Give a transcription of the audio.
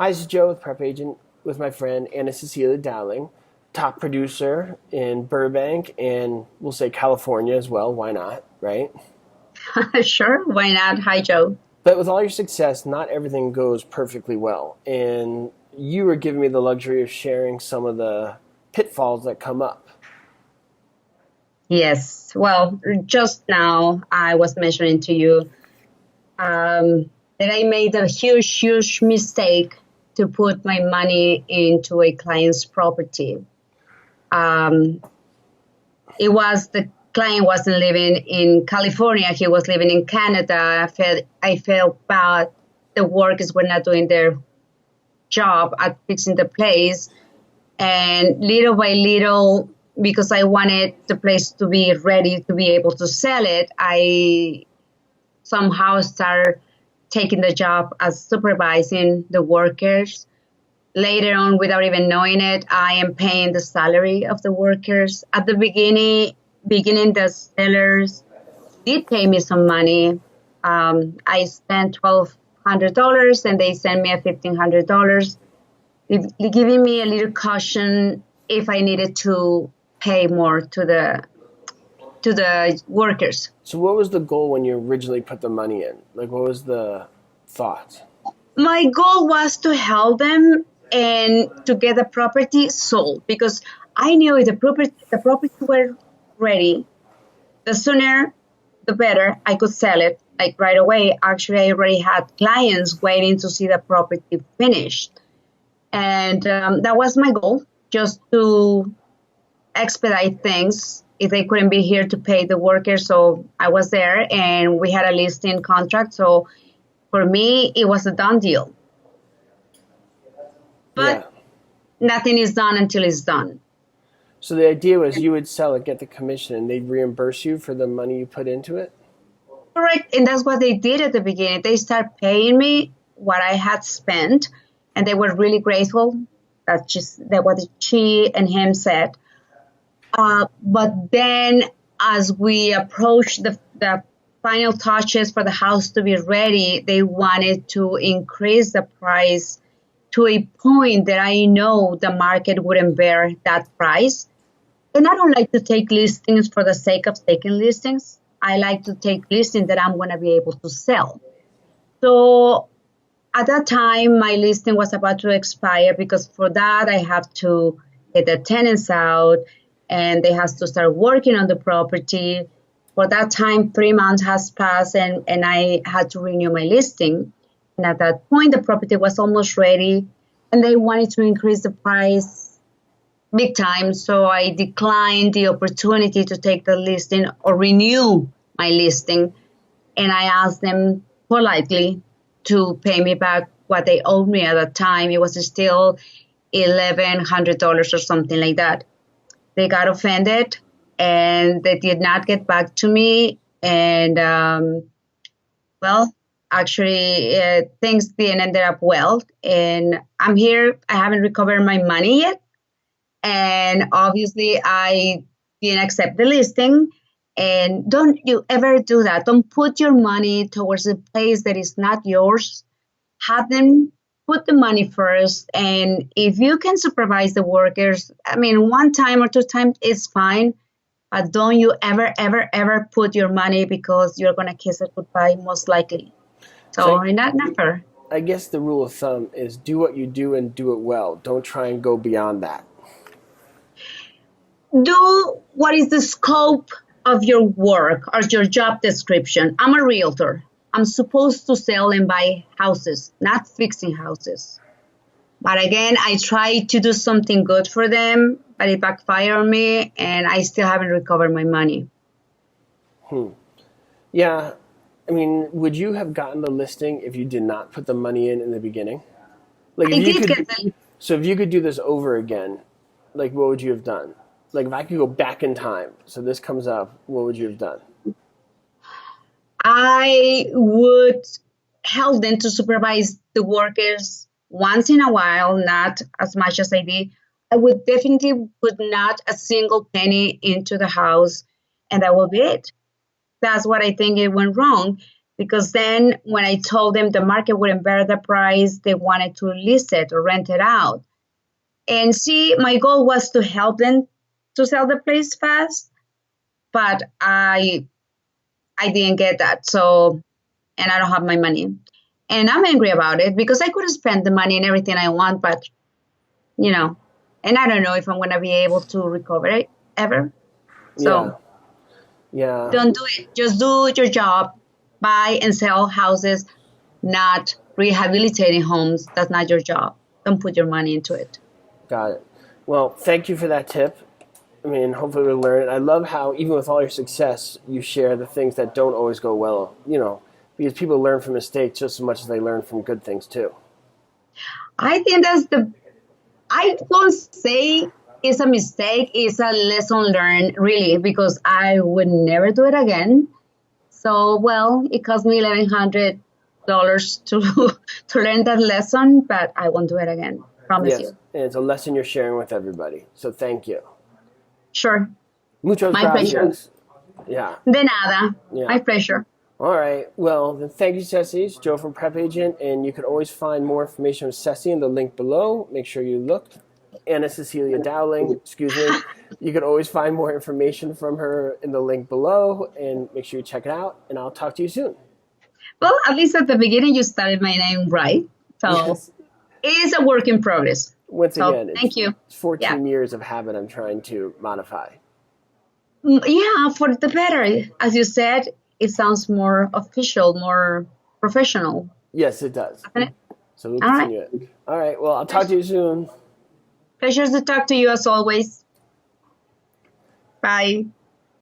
Hi, this is Joe with PrepAgent with my friend Anna Cecelia Dowling, top producer in Burbank and we'll say California as well. Why not, right? Sure, why not? Hi, Joe. But with all your success, not everything goes perfectly well. And you were giving me the luxury of sharing some of the pitfalls that come up. Yes, well, just now I was mentioning to you that I made a huge mistake to put my money into a client's property. Um, it was the client wasn't living in California; he was living in Canada. I felt bad. The workers were not doing their job at fixing the place, and little by little, because I wanted the place to be ready to be able to sell it, I somehow started taking the job as supervising the workers. Later on, without even knowing it, I am paying the salary of the workers. At the beginning, the sellers did pay me some money. I spent $1,200 and they sent me a $1,500, giving me a little caution if I needed to pay more to the workers. So, what was the goal when you originally put the money in? Like, what was the thought? My goal was to help them and to get the property sold because I knew if the property were ready, the sooner the better I could sell it like right away. Actually, I already had clients waiting to see the property finished, and that was my goal, just to expedite things if they couldn't be here to pay the workers. So I was there and we had a listing contract. So for me, it was a done deal. Yeah. But nothing is done until it's done. So, the idea was you would sell it, get the commission, and they'd reimburse you for the money you put into it? Correct. And that's what they did at the beginning. They started paying me what I had spent, and they were really grateful. That's just that what she and him said. But then, as we approached the final touches for the house to be ready, they wanted to increase the price to a point that I know the market wouldn't bear that price. And I don't like to take listings for the sake of taking listings. I like to take listings that I'm going to be able to sell. So at that time, my listing was about to expire because for that, I have to get the tenants out and they have to start working on the property. For that time, 3 months has passed and I had to renew my listing. And at that point, the property was almost ready and they wanted to increase the price big time. So I declined the opportunity to take the listing or renew my listing. And I asked them politely to pay me back what they owed me at that time. It was still $1,100 or something like that. They got offended and they did not get back to me. And well, actually, things didn't end up well. And I'm here. I haven't recovered my money yet. And obviously, I didn't accept the listing. And don't you ever do that. Don't put your money towards a place that is not yours. Have them put the money first. And if you can supervise the workers, I mean, one time or two times is fine. But don't you ever put your money because you're going to kiss it goodbye, most likely. So, So, not never. I guess the rule of thumb is do what you do and do it well. Don't try and go beyond that. Do what is the scope of your work or your job description. I'm a realtor. I'm supposed to sell and buy houses, not fixing houses. But again, I tried to do something good for them, but it backfired on me and I still haven't recovered my money. Yeah. I mean, would you have gotten the listing if you did not put the money in the beginning? Like if I you did could get them. so if you could do this over again, like what would you have done? Like if I could go back in time, so this comes up, what would you have done? I would help them to supervise the workers once in a while, not as much as I did. I would definitely put not a single penny into the house, and that will be it. That's what I think it went wrong because then when I told them the market wouldn't bear the price, they wanted to lease it or rent it out. And see, my goal was to help them to sell the place fast, but I didn't get that. So, and I don't have my money. And I'm angry about it because I could have spent the money and everything I want, but and I don't know if I'm going to be able to recover it ever. So Yeah. don't do it. Just do your job. Buy and sell houses, not rehabilitating homes. That's not your job. Don't put your money into it. Got it. Well, thank you for that tip. I mean, hopefully we'll learn it. I love how, even with all your success, you share the things that don't always go well, because people learn from mistakes just as much as they learn from good things, too. I think I won't say it's a mistake. It's a lesson learned, really, because I would never do it again. So, well, it cost me $1,100 to learn that lesson, but I won't do it again. Promise you. And it's a lesson you're sharing with everybody. So thank you. Sure. Muchas My gracias. pleasure. Yeah. De nada. Yeah. My pleasure. All right. Well, then thank you, Cecy. It's Joe from PrepAgent, and you can always find more information on Cecy in the link below. Make sure you look. Anna Cecelia Dowling, excuse me. You can always find more information from her in the link below, and make sure you check it out, and I'll talk to you soon. Well, at least at the beginning, you started my name right. So Yes. it is a work in progress. Once again, thank you. It's 14 years of habit I'm trying to modify. Yeah, for the better. As you said, it sounds more official, more professional. Yes, it does. Doesn't it? So we'll continue it. All right. Well, I'll talk to you soon. Pleasure to talk to you as always. Bye.